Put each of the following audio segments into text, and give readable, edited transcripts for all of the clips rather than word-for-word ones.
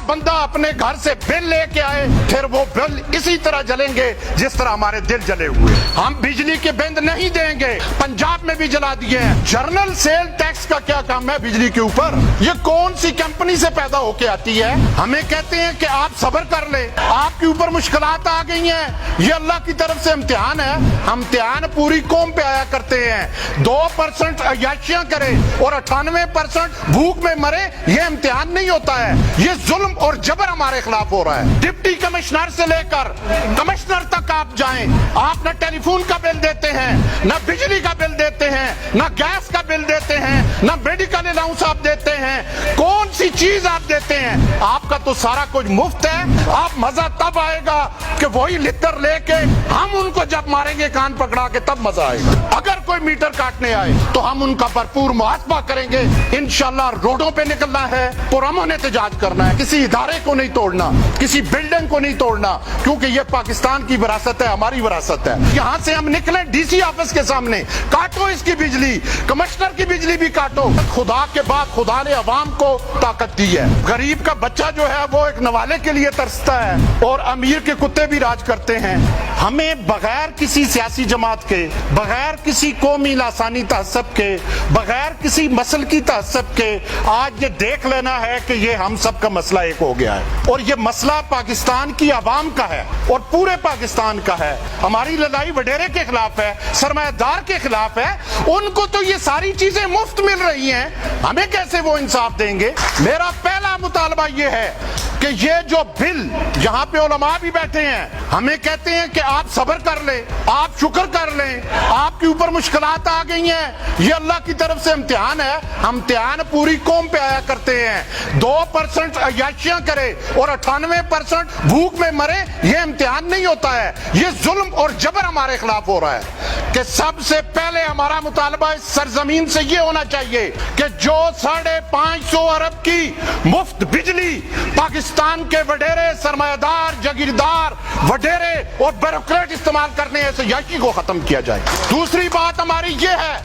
बंदा अपने घर से बिल लेके आए, फिर वो बिल इसी तरह जलेंगे जिस तरह हमारे दिल जले हुए। हम बिजली के बिल नहीं देंगे, पंजाब में भी जला दिए हैं। जर्नल सेल टैक्स का क्या काम है बिजली के ऊपर? ये कौन सी कंपनी से पैदा होके आती है? हमें कहते हैं कि आप सब्र कर ले, आपके ऊपर मुश्किलात आ गई हैं, ये अल्लाह की तरफ से इम्तिहान है। हम इम्तिहान पूरी कौम पे आया करते हैं। 2% अय्याशियां करे और 98% भूख में मरे, ये इम्तिहान नहीं होता है। ये जुल्म और जबर हमारे खिलाफ हो रहा है। डिप्टी कमिश्नर से लेकर कमिश्नर तक आप जाएं, आप न टेलीफोन का बिल देते हैं, न बिजली का बिल देते हैं, न गैस का बिल देते हैं, न मेडिकल अलाउंस आप देते हैं। कौन सी चीज आप देते हैं? आपका तो सारा कुछ मुफ्त है। आप मजा तब आएगा कि वही लिटर लेके हम उनको जब मारेंगे कान पकड़ा के, तब मजा आएगा। अगर कोई मीटर काटने आए तो हम उनका भरपूर मुआवजा करेंगे। इंशाल्लाह रोडों पे निकलना है, पुरअमन एहतजाज करना है। किसी इदारे को नहीं तोड़ना, किसी बिल्डिंग को नहीं तोड़ना, क्योंकि ये पाकिस्तान की विरासत है, हमारी विरासत है। यहाँ से हम निकले डीसी ऑफिस के सामने, काटो इसकी बिजली, कमिश्नर की बिजली भी काटो। खुदा के बाद खुदा ने अवाम को ताकत दी है। गरीब का बच्चा जो है वो एक नवाले के लिए तरसता है और अमीर के कुत्ते भी राज करते हैं। हमें बगैर किसी सियासी जमात के, बगैर किसी कौमी लासानी तहस्सब के, बगैर किसी मसल की तहस्सब के आज ये देख लेना है कि ये हम सब का मसला एक हो गया है और ये मसला पाकिस्तान की आवाम का है और पूरे पाकिस्तान का है। हमारी लड़ाई वडेरे के खिलाफ है, सरमायादार के खिलाफ है। उनको तो ये सारी चीजें मुफ्त मिल रही हैं, हमें कैसे वो इंसाफ देंगे? मेरा पहला मुतालबा ये है कि ये जो बिल, यहाँ पे उलमा भी बैठे हैं, हमें कहते हैं कि आप सब्र कर ले, आप शुक्र कर लें, आपके ऊपर मुश्किलात आ गई हैं, ये अल्लाह की तरफ से इम्तिहान है। हम इम्तिहान पूरी कौम पे आया करते हैं। 2% अय्याशियां करे और 98% भूख में मरे, ये इम्तिहान नहीं होता है। ये जुल्म और जबर हमारे खिलाफ हो रहा है कि सबसे पहले हमारा मुतालबा इस सरजमीन से ये होना चाहिए कि जो 550 अरब की मुफ्त बिजली पाकिस्तान के वडेरे सरमायादार, जागीरदार, वडेरे और ब्यूरोक्रेट इस्तेमाल करने ऐसे याशी को खत्म किया जाए। दूसरी बात हमारी ये है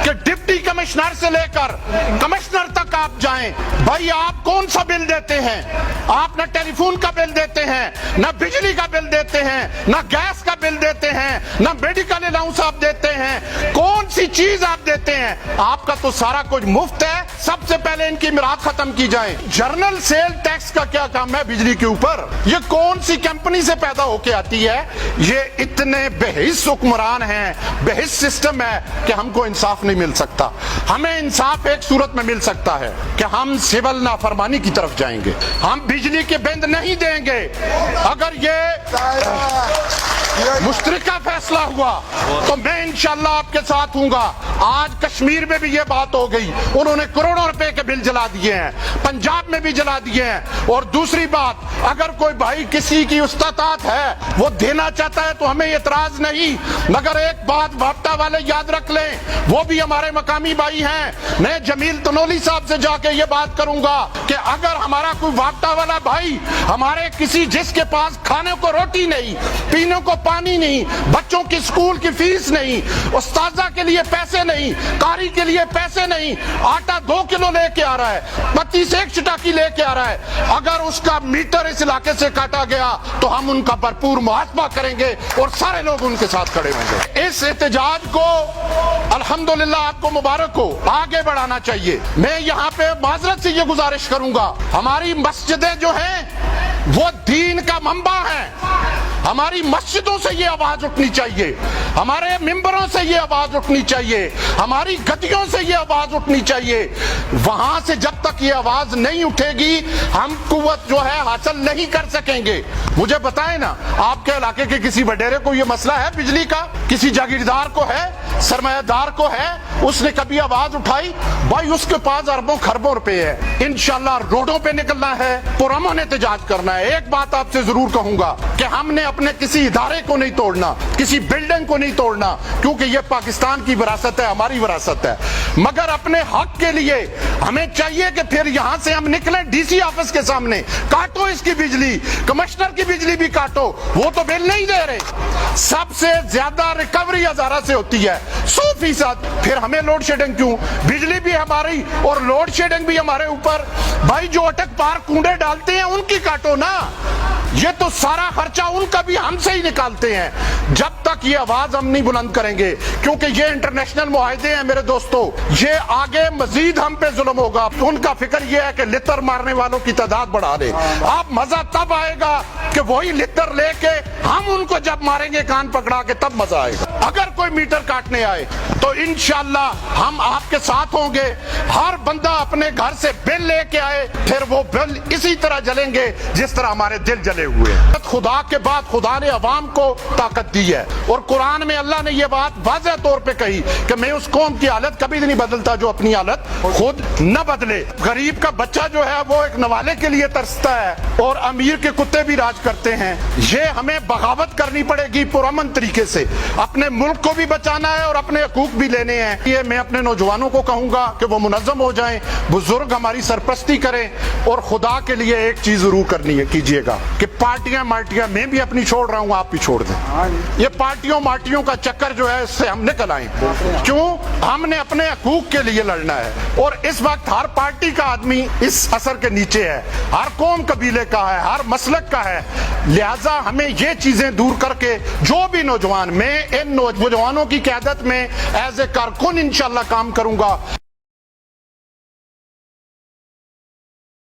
कि डिप्टी कमिश्नर से लेकर कमिश्नर तक आप जाएं, भाई आप कौन सा बिल देते हैं? आप न टेलीफोन का बिल देते हैं, न बिजली का बिल देते हैं, न गैस का बिल देते हैं, न मेडिकल अलाउंस आप देते हैं। कौन सी चीज आप देते हैं? आपका तो सारा कुछ मुफ्त है। सबसे पहले इनकी मिराद खत्म की जाए। जर्नल सेल टैक्स का क्या काम है बिजली के ऊपर? ये कौन सी कंपनी से पैदा होके आती है? ये इतने बेहिस हुक्मरान हैं, बेहिस सिस्टम है कि हमको इंसाफ नहीं मिल सकता। हमें इंसाफ एक सूरत में मिल सकता है कि हम सिविल नाफरमानी की तरफ जाएंगे, हम बिजली के बिल नहीं देंगे। अगर ये मुश्तरका फैसला हुआ तो मैं इंशाल्लाह आपके साथ हूँगा। आज कश्मीर में भी ये बात हो गई, उन्होंने करोड़ों रुपए के बिल जला दिए हैं, पंजाब में भी जला दिए हैं। और दूसरी बात, अगर कोई भाई किसी की उस्तादात है, वो देना चाहता है तो हमें एतराज नहीं, मगर एक बात भापटा वाले याद रख लें, वो भी हमारे मकामी भाई हैं। मैं जमील तनोली साहब से जाके ये बात करूंगा कि अगर हमारा कोई भापटा वाला भाई, हमारे किसी जिसके पास खाने को रोटी नहीं, पीने को पानी नहीं, बच्चों की स्कूल की फीस नहीं, उस्ताजा के लिए पैसे नहीं, कारी के लिए पैसे नहीं, आटा 2 किलो लेके आ रहा है, पत्ती से 1 चटाकी लेके आ रहा है, अगर उसका मीटर इस इलाके से काटा गया तो हम उनका भरपूर मुआवजा करेंगे और सारे लोग उनके साथ खड़े होंगे। इस एहतजाज को अल्हम्दुलिल्लाह आपको मुबारक हो, आगे बढ़ाना चाहिए। मैं यहाँ पे माजरत से ये गुजारिश करूंगा, हमारी मस्जिदें जो हैं वो दीन का मंबा है। हमारी मस्जिदों से ये आवाज उठनी चाहिए, हमारे मिंबरों से ये आवाज उठनी चाहिए, हमारी गद्दियों से ये आवाज उठनी चाहिए। वहां से जब तक ये आवाज नहीं उठेगी हम कुव्वत जो है हासिल नहीं कर सकेंगे। मुझे बताएं ना, आपके इलाके के किसी वडेरे को ये मसला है बिजली का? किसी जागीरदार को है, सरमायादार को है? उसने कभी आवाज उठाई? भाई उसके पास अरबों खरबों रुपए है। इंशाल्लाह रोडों पे निकलना है, पुरअमन एहतजाज करना है। एक बात आपसे जरूर कहूंगा कि हमने अपने किसी इदारे को नहीं तोड़ना, किसी बिल्डिंग को नहीं तोड़ना, क्योंकि ये पाकिस्तान की विरासत है, हमारी विरासत है। मगर अपने हक के लिए हमें चाहिए कि फिर यहां से हम निकले डीसी ऑफिस के सामने, काटो इसकी बिजली, कमिश्नर की बिजली भी काटो, वो तो बिल नहीं दे रहे। सबसे ज्यादा रिकवरी हजारा से होती है। 2%, फिर हमें लोड शेडिंग क्यों? बिजली भी हमारी और लोड शेडिंग भी हमारे ऊपर। भाई जो अटक पार कूड़े डालते हैं उनकी काटो ना, ये तो सारा खर्चा उनका भी हमसे ही निकालते हैं। जब तक ये आवाज हम नहीं बुलंद करेंगे, क्योंकि ये इंटरनेशनल मुआहदे हैं मेरे दोस्तों, ये आगे मजीद हम पे जुल्म होगा। उनका फिक्र ये है कि लितर मारने वालों की तादाद बढ़ा दे। आप मजा तब आएगा कि वही लितर लेके हम उनको जब मारेंगे कान पकड़ा के, तब मजा आएगा। अगर कोई मीटर काटने आए तो इंशाअल्लाह हम आपके साथ होंगे। हर बंदा अपने घर से बिल लेके आए, फिर वो बिल इसी तरह जलेंगे जिस तरह हमारे दिल जले हुए हैं। खुदा के बाद खुदा ने अवाम को ताकत दी है, और कुरान में अल्लाह ने यह बात वाज़ेह तौर पे कही कि मैं उस कौम की हालत कभी नहीं बदलता जो अपनी हालत खुद न बदले। गरीब का बच्चा जो है वो एक नवाले के लिए तरसता है, और अमीर के कुत्ते भी राज करते हैं। ये हमें बगावत करनी पड़ेगी पुरअमन तरीके से। अपने मुल्क को भी बचाना है और अपने हकूक भी लेने हैं। ये मैं अपने नौजवानों को कहूंगा कि वो मुनज़्ज़म हो जाएं, बुजुर्ग हमारी सरपरस्ती करें, और खुदा के लिए एक चीज जरूर करनी है, कीजिएगा कि पार्टियां मार्टियां मैं भी अपनी छोड़ रहा हूं, आप भी छोड़ दें। ये पार्टियों मार्टियों का चक्कर जो है इससे हम निकल आए। क्यों? हमने अपने हकूक के लिए लड़ना है, और इस वक्त हर पार्टी का आदमी इस असर के नीचे है, हर कौम कबीले का है, हर मसलक का है। लिहाजा हमें ये चीजें दूर करके जो भी नौजवान, मैं इन नौजवानों की क़यादत में एज ए कारकुन इंशाअल्लाह काम करूंगा